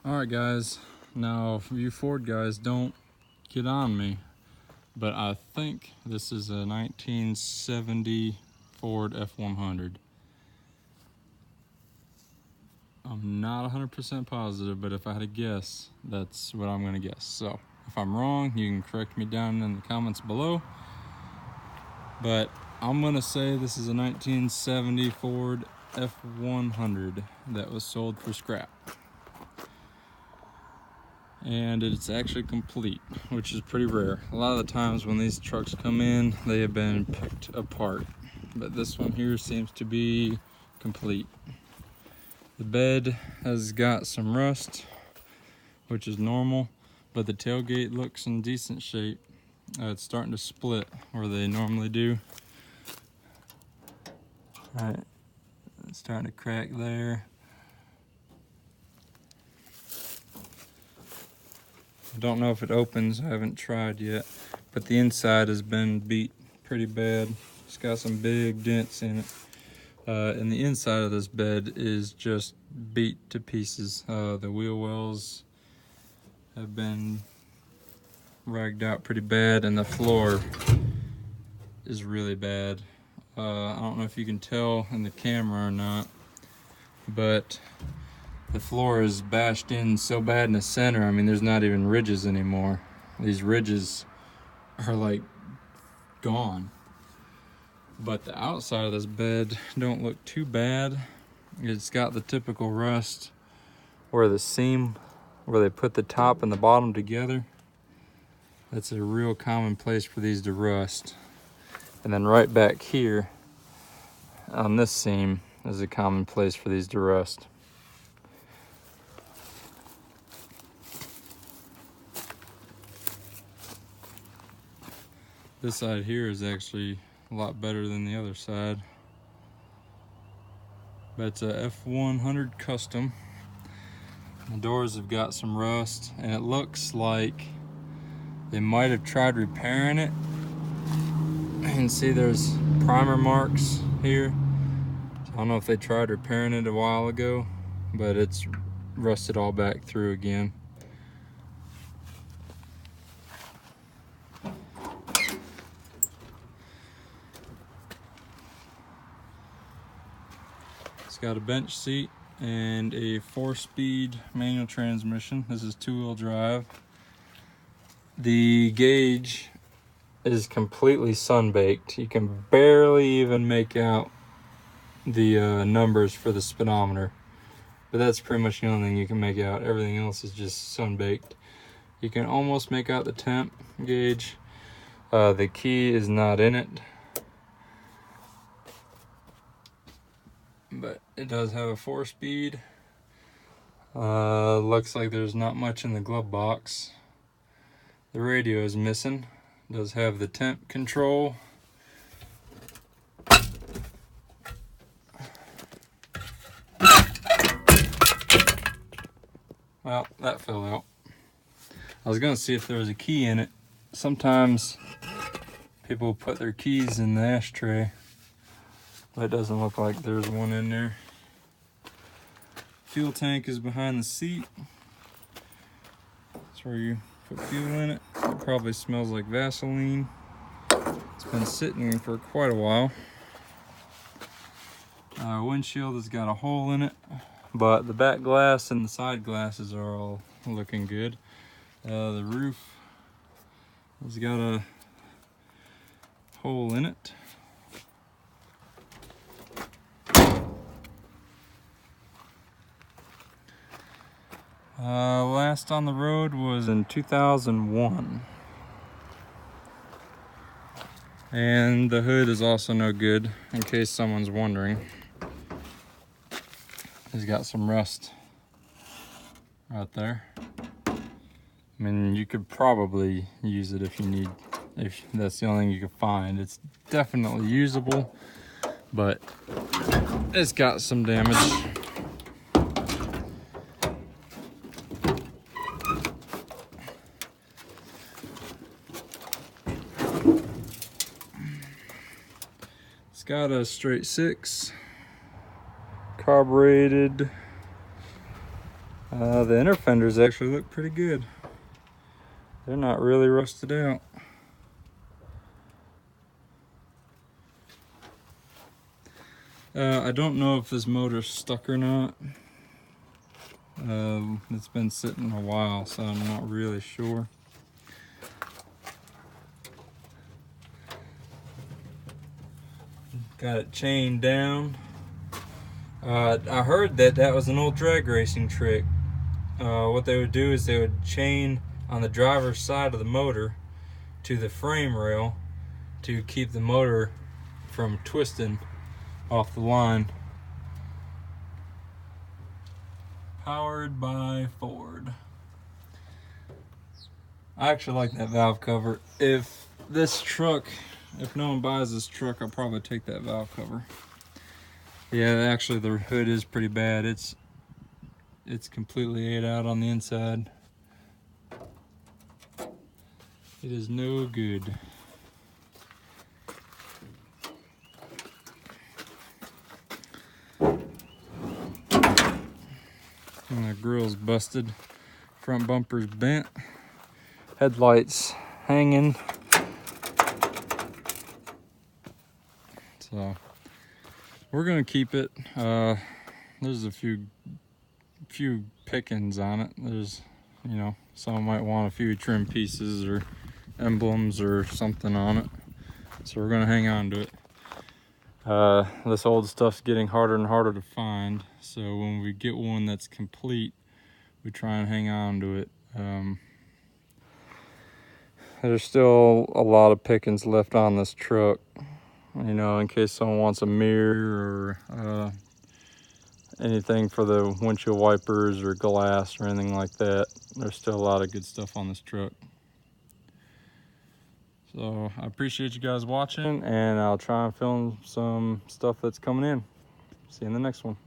Alright guys, now you Ford guys don't get on me, but I think this is a 1970 Ford F100. I'm not 100% positive, but if I had to guess, that's what I'm gonna guess. So if I'm wrong, you can correct me down in the comments below. But I'm gonna say this is a 1970 Ford F100 that was sold for scrap. And it's actually complete, which is pretty rare. A lot of the times when these trucks come in, they have been picked apart, but this one here seems to be complete. The bed has got some rust, which is normal, but the tailgate looks in decent shape. It's starting to split where they normally do. All right, it's starting to crack there. I don't know if it opens, I haven't tried yet, but the inside has been beat pretty bad. It's got some big dents in it. And the inside of this bed is just beat to pieces. The wheel wells have been ragged out pretty bad, and the floor is really bad. I don't know if you can tell in the camera or not, but the floor is bashed in so bad in the center. I mean, there's not even ridges anymore. These ridges are like gone. But the outside of this bed don't look too bad. It's got the typical rust where the seam, where they put the top and the bottom together. That's a real common place for these to rust. And then right back here on this seam is a common place for these to rust. This side here is actually a lot better than the other side. But it's a F100 custom. The doors have got some rust, and it looks like they might have tried repairing it. You can see there's primer marks here. I don't know if they tried repairing it a while ago, but it's rusted all back through again. It's got a bench seat and a 4-speed manual transmission. This is 2-wheel drive. The gauge is completely sun-baked. You can barely even make out the numbers for the speedometer, but that's pretty much the only thing you can make out. Everything else is just sun-baked. You can almost make out the temp gauge. The key is not in it, but it does have a 4-speed. Looks like there's not much in the glove box. The radio is missing. It does have the temp control. Well, that fell out. I was gonna see if there was a key in it. Sometimes people put their keys in the ashtray, but it doesn't look like there's one in there. Fuel tank is behind the seat. That's where you put fuel in it. It probably smells like Vaseline. It's been sitting for quite a while. Windshield has got a hole in it, but the back glass and the side glasses are all looking good. The roof has got a hole in it. Last on the road was in 2001. And the hood is also no good, in case someone's wondering. It's got some rust right there. I mean, you could probably use it if you need, if that's the only thing you could find. It's definitely usable, but it's got some damage. It's got a straight 6, carbureted. The inner fenders actually look pretty good. They're not really rusted out. I don't know if this motor's stuck or not. It's been sitting a while, so I'm not really sure. Got it chained down. I heard that was an old drag racing trick. What they would do is they would chain on the driver's side of the motor to the frame rail to keep the motor from twisting off the line. Powered by Ford. I actually like that valve cover. If no one buys this truck, I'll probably take that valve cover. Yeah, actually the hood is pretty bad. It's completely ate out on the inside. It is no good. And the grill's busted. Front bumper's bent. Headlights hanging. So we're gonna keep it. There's a few pickings on it. There's, you know, some might want a few trim pieces or emblems or something on it. So we're gonna hang on to it. This old stuff's getting harder and harder to find. So when we get one that's complete, we try and hang on to it. There's still a lot of pickings left on this truck, you know, in case someone wants a mirror or anything for the windshield wipers or glass or anything like that. There's still a lot of good stuff on this truck. So I appreciate you guys watching, and I'll try and film some stuff that's coming in. See you in the next one.